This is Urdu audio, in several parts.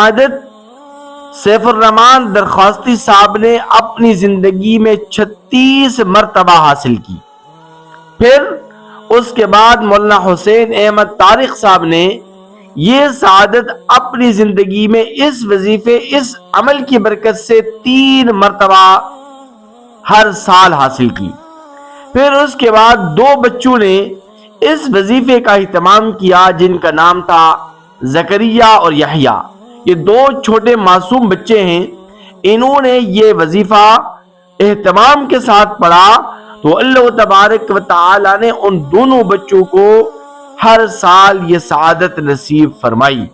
سعادت سیف الرحمان درخواستی صاحب نے اپنی زندگی میں 36 مرتبہ حاصل کی۔ پھر اس کے بعد مولانا حسین احمد طارق صاحب نے یہ سعادت اپنی زندگی میں اس وظیفے اس عمل کی برکت سے 3 مرتبہ ہر سال حاصل کی۔ پھر اس کے بعد 2 بچوں نے اس وظیفے کا اہتمام کیا جن کا نام تھا زکریا اور یحییٰ۔ یہ 2 چھوٹے معصوم بچے ہیں، انہوں نے یہ وظیفہ اہتمام کے ساتھ پڑھا تو اللہ تبارک و تعالی نے ان دونوں بچوں کو ہر سال یہ سعادت نصیب فرمائی۔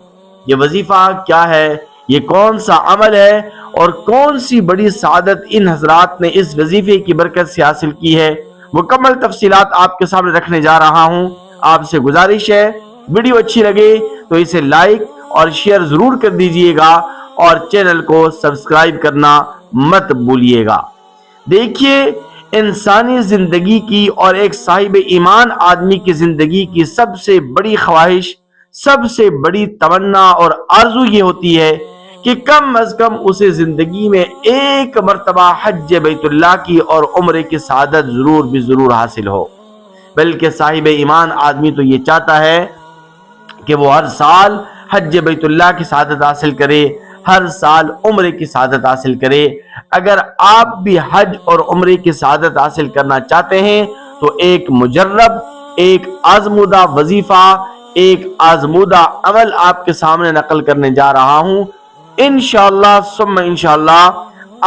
یہ وظیفہ کیا ہے، یہ کون سا عمل ہے اور کون سی بڑی سعادت ان حضرات نے اس وظیفے کی برکت سے حاصل کی ہے، مکمل تفصیلات آپ کے سامنے رکھنے جا رہا ہوں۔ آپ سے گزارش ہے ویڈیو اچھی لگے تو اسے لائک اور شیئر ضرور کر دیجئے گا اور چینل کو سبسکرائب کرنا مت بھولیے گا۔ دیکھیے، انسانی زندگی کی اور ایک صاحب ایمان آدمی کی زندگی کی سب سے بڑی خواہش، سب سے بڑی تمنا اور آرزو یہ ہوتی ہے کہ کم از کم اسے زندگی میں 1 مرتبہ حج بیت اللہ کی اور عمرے کی سعادت ضرور بھی ضرور حاصل ہو۔ بلکہ صاحب ایمان آدمی تو یہ چاہتا ہے کہ وہ ہر سال حج بیت اللہ کی سعادت حاصل کرے، ہر سال عمرے کی سعادت حاصل کرے۔ اگر آپ بھی حج اور عمرے کی سعادت حاصل کرنا چاہتے ہیں تو ایک مجرب، ایک آزمودہ وظیفہ، ایک آزمودہ عمل آپ کے سامنے نقل کرنے جا رہا ہوں۔ انشاءاللہ ثم انشاءاللہ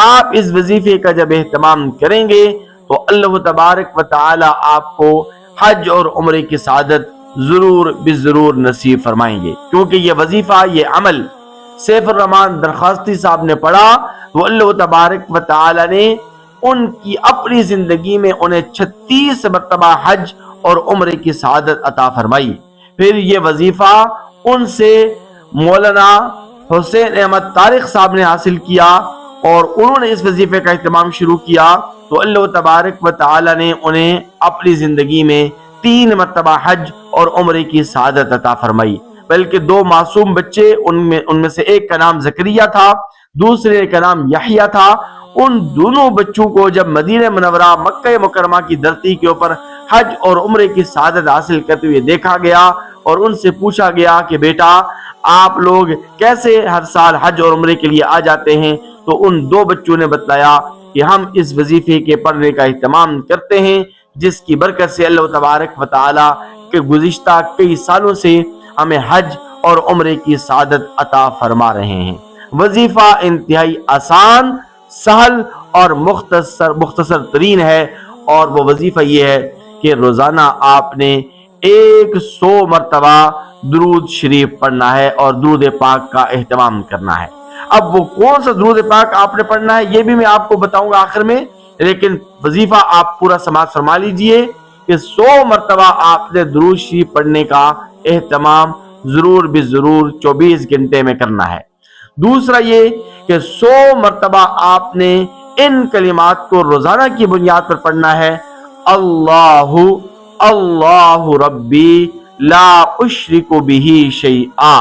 آپ اس وظیفے کا جب اہتمام کریں گے تو اللہ تبارک و تعالی آپ کو حج اور عمرے کی سعادت ضرور بھی ضرور نصیب فرمائیں گے، کیونکہ یہ وظیفہ، یہ عمل سیف الرحمان درخواستی صاحب نے پڑھا تو اللہ تبارک و تعالی نے ان کی اپنی زندگی میں انہیں 36 مرتبہ حج اور عمرے کی سعادت عطا فرمائی۔ پھر یہ وظیفہ ان سے مولانا حسین احمد طارق صاحب نے حاصل کیا اور انہوں نے اس وظیفے کا اہتمام شروع کیا تو اللہ تبارک و تعالی نے انہیں اپنی زندگی میں 3 مرتبہ حج اور عمرے کی سعادت عطا فرمائی۔ بلکہ 2 معصوم بچے، ان میں سے ایک کا نام زکریا تھا، دوسرے کا نام یحییٰ تھا۔ ان دونوں بچوں کو جب مدینہ منورہ مکہ مکرمہ کی دھرتی کے اوپر حج اور عمرے کی سعادت حاصل کرتے ہوئے دیکھا گیا اور ان سے پوچھا گیا کہ بیٹا آپ لوگ کیسے ہر سال حج اور عمرے کے لیے آ جاتے ہیں، تو ان 2 بچوں نے بتلایا کہ ہم اس وظیفے کے پڑھنے کا اہتمام کرتے ہیں جس کی برکت سے اللہ تبارک و تعالی کے گزشتہ کئی سالوں سے ہمیں حج اور عمرے کی سعادت عطا فرما رہے ہیں۔ وظیفہ انتہائی آسان، سہل اور مختصر ترین ہے، اور وہ وظیفہ یہ ہے کہ روزانہ آپ نے 100 مرتبہ درود شریف پڑھنا ہے اور درود پاک کا اہتمام کرنا ہے۔ اب وہ کون سا درود پاک آپ نے پڑھنا ہے یہ بھی میں آپ کو بتاؤں گا آخر میں، لیکن وظیفہ آپ پورا سماعت فرما لیجئے کہ 100 مرتبہ آپ نے درود شریف پڑھنے کا اہتمام ضرور بھی ضرور 24 گھنٹے میں کرنا ہے۔ دوسرا یہ کہ 100 مرتبہ آپ نے ان کلمات کو روزانہ کی بنیاد پر پڑھنا ہے: اللہ اللہ ربی لا اشرک بہ شیئا۔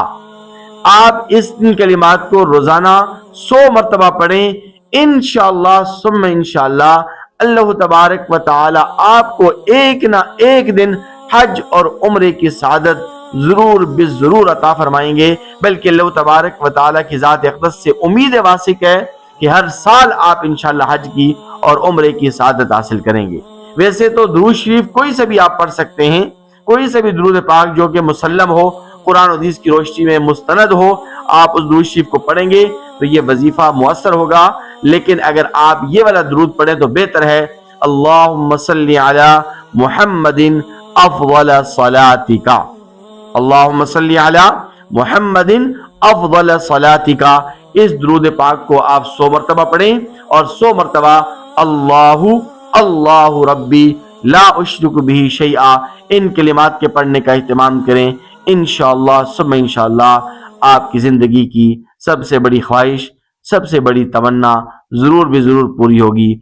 آپ ان کلمات کو روزانہ 100 مرتبہ پڑھیں، انشاءاللہ ثم انشاءاللہ اللہ تبارک و تعالی آپ کو ایک نہ ایک دن حج اور عمرے کی سعادت ضرور بھی ضرور عطا فرمائیں گے۔ بلکہ اللہ تبارک و تعالی کی ذات اقدس سے امید واثق ہے کہ ہر سال آپ انشاءاللہ حج کی اور عمرے کی سعادت حاصل کریں گے۔ ویسے تو درود شریف کوئی سے بھی آپ پڑھ سکتے ہیں، کوئی سے بھی درود پاک جو کہ مسلم ہو، قرآن و حدیث کی روشنی میں مستند ہو، آپ اس درود شریف کو پڑھیں گے تو یہ وظیفہ مؤثر ہوگا۔ لیکن اگر آپ یہ والا درود پڑھیں تو بہتر ہے: اللہم صلی علی محمد افضل صلاتک، اللہم صلی علی محمد افضل صلاتک۔ اس درود پاک کو آپ 100 مرتبہ پڑھیں اور 100 مرتبہ اللہ اللہ ربی لا اشرک بہ شیئا، ان کلمات کے پڑھنے کا اہتمام کریں۔ انشاءاللہ ثم انشاءاللہ آپ کی زندگی کی سب سے بڑی خواہش، سب سے بڑی تمنا ضرور بھی ضرور پوری ہوگی۔